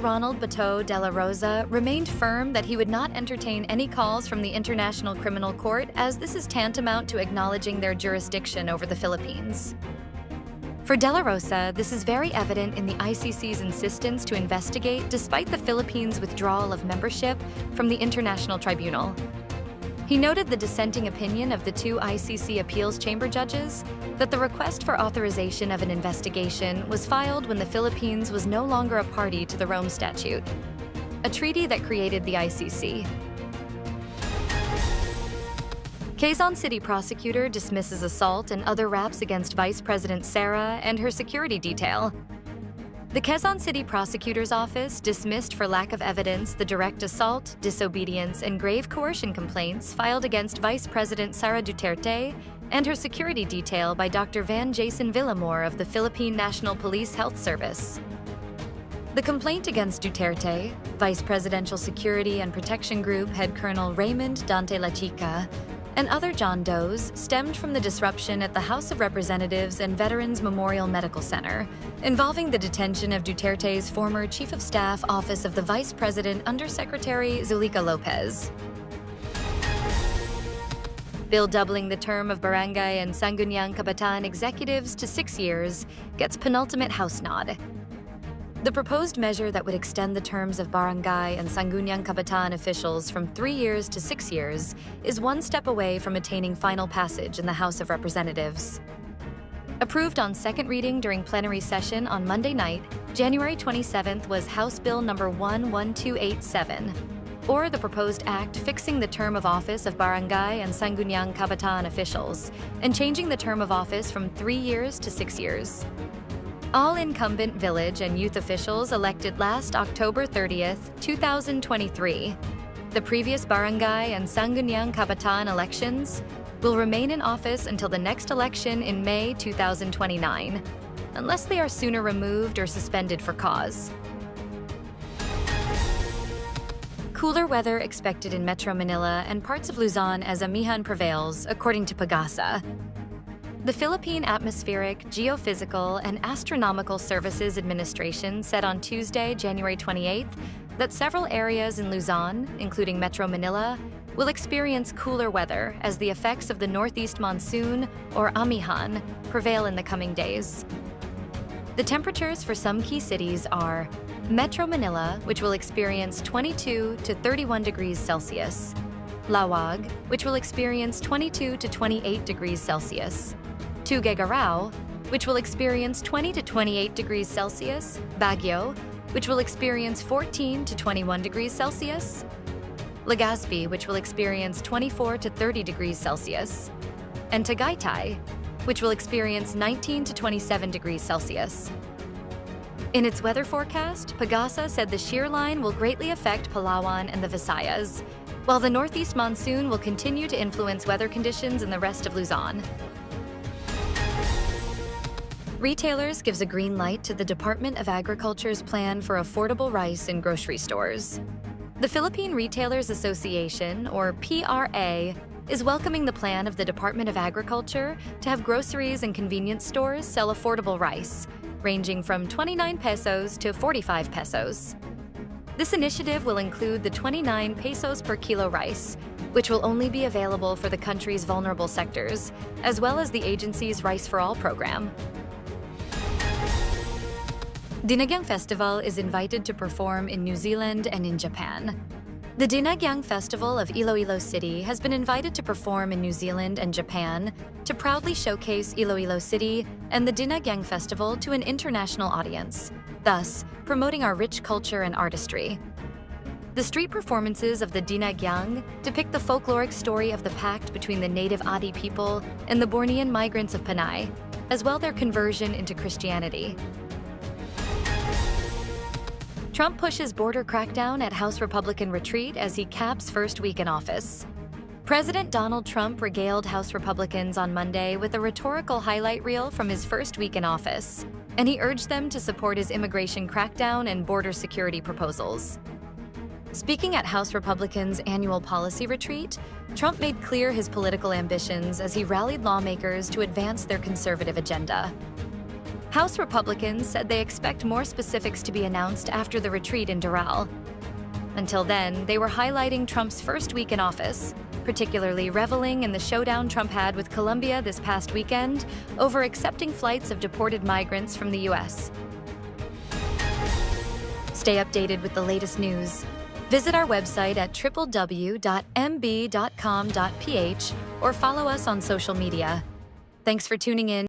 Ronald Bato Dela Rosa remained firm that he would not entertain any calls from the International Criminal Court, as this is tantamount to acknowledging their jurisdiction over the Philippines. For Dela Rosa, this is very evident in the ICC's insistence to investigate despite the Philippines' withdrawal of membership from the International Tribunal. He noted the dissenting opinion of the two ICC appeals chamber judges that the request for authorization of an investigation was filed when the Philippines was no longer a party to the Rome Statute, a treaty that created the ICC. Quezon City prosecutor dismisses assault and other raps against Vice President Sara and her security detail. The Quezon City Prosecutor's Office dismissed for lack of evidence the direct assault, disobedience, and grave coercion complaints filed against Vice President Sara Duterte and her security detail by Dr. Van Jason Villamor of the Philippine National Police Health Service. The complaint against Duterte, Vice Presidential Security and Protection Group Head Colonel Raymond Dante La Chica, and other John Does stemmed from the disruption at the House of Representatives and Veterans Memorial Medical Center, involving the detention of Duterte's former Chief of Staff Office of the Vice President Undersecretary Zulica Lopez. Bill doubling the term of Barangay and Sangguniang Kabataan executives to 6 years gets penultimate House nod. The proposed measure that would extend the terms of Barangay and Sangguniang Kabataan officials from 3 years to 6 years is one step away from attaining final passage in the House of Representatives. Approved on second reading during plenary session on Monday night, January 27th, was House Bill number 11287, or the proposed act fixing the term of office of Barangay and Sangguniang Kabataan officials and changing the term of office from 3 years to 6 years. All incumbent village and youth officials elected last October 30th, 2023, the previous Barangay and Sangguniang Kabataan elections, will remain in office until the next election in May 2029, unless they are sooner removed or suspended for cause. Cooler weather expected in Metro Manila and parts of Luzon as Amihan prevails, according to PAGASA. The Philippine Atmospheric, Geophysical, and Astronomical Services Administration said on Tuesday, January 28th, that several areas in Luzon, including Metro Manila, will experience cooler weather as the effects of the northeast monsoon, or Amihan, prevail in the coming days. The temperatures for some key cities are Metro Manila, which will experience 22 to 31 degrees Celsius, Lawag, which will experience 22 to 28 degrees Celsius, Tuguegarao, which will experience 20 to 28 degrees Celsius, Baguio, which will experience 14 to 21 degrees Celsius, Legazpi, which will experience 24 to 30 degrees Celsius, and Tagaytay, which will experience 19 to 27 degrees Celsius. In its weather forecast, PAGASA said the shear line will greatly affect Palawan and the Visayas, while the northeast monsoon will continue to influence weather conditions in the rest of Luzon. Retailers gives a green light to the Department of Agriculture's plan for affordable rice in grocery stores. The Philippine Retailers Association, or PRA, is welcoming the plan of the Department of Agriculture to have groceries and convenience stores sell affordable rice, ranging from 29 pesos to 45 pesos. This initiative will include the 29 pesos per kilo rice, which will only be available for the country's vulnerable sectors, as well as the agency's Rice for All program. Dinagyang Festival is invited to perform in New Zealand and in Japan. The Dinagyang Festival of Iloilo City has been invited to perform in New Zealand and Japan to proudly showcase Iloilo City and the Dinagyang Festival to an international audience, thus promoting our rich culture and artistry. The street performances of the Dinagyang depict the folkloric story of the pact between the native Adi people and the Bornean migrants of Panay, as well their conversion into Christianity. Trump pushes border crackdown at House Republican retreat as he caps first week in office. President Donald Trump regaled House Republicans on Monday with a rhetorical highlight reel from his first week in office, and he urged them to support his immigration crackdown and border security proposals. Speaking at House Republicans' annual policy retreat, Trump made clear his political ambitions as he rallied lawmakers to advance their conservative agenda. House Republicans said they expect more specifics to be announced after the retreat in Doral. Until then, they were highlighting Trump's first week in office, particularly reveling in the showdown Trump had with Colombia this past weekend over accepting flights of deported migrants from the U.S. Stay updated with the latest news. Visit our website at www.mb.com.ph or follow us on social media. Thanks for tuning in.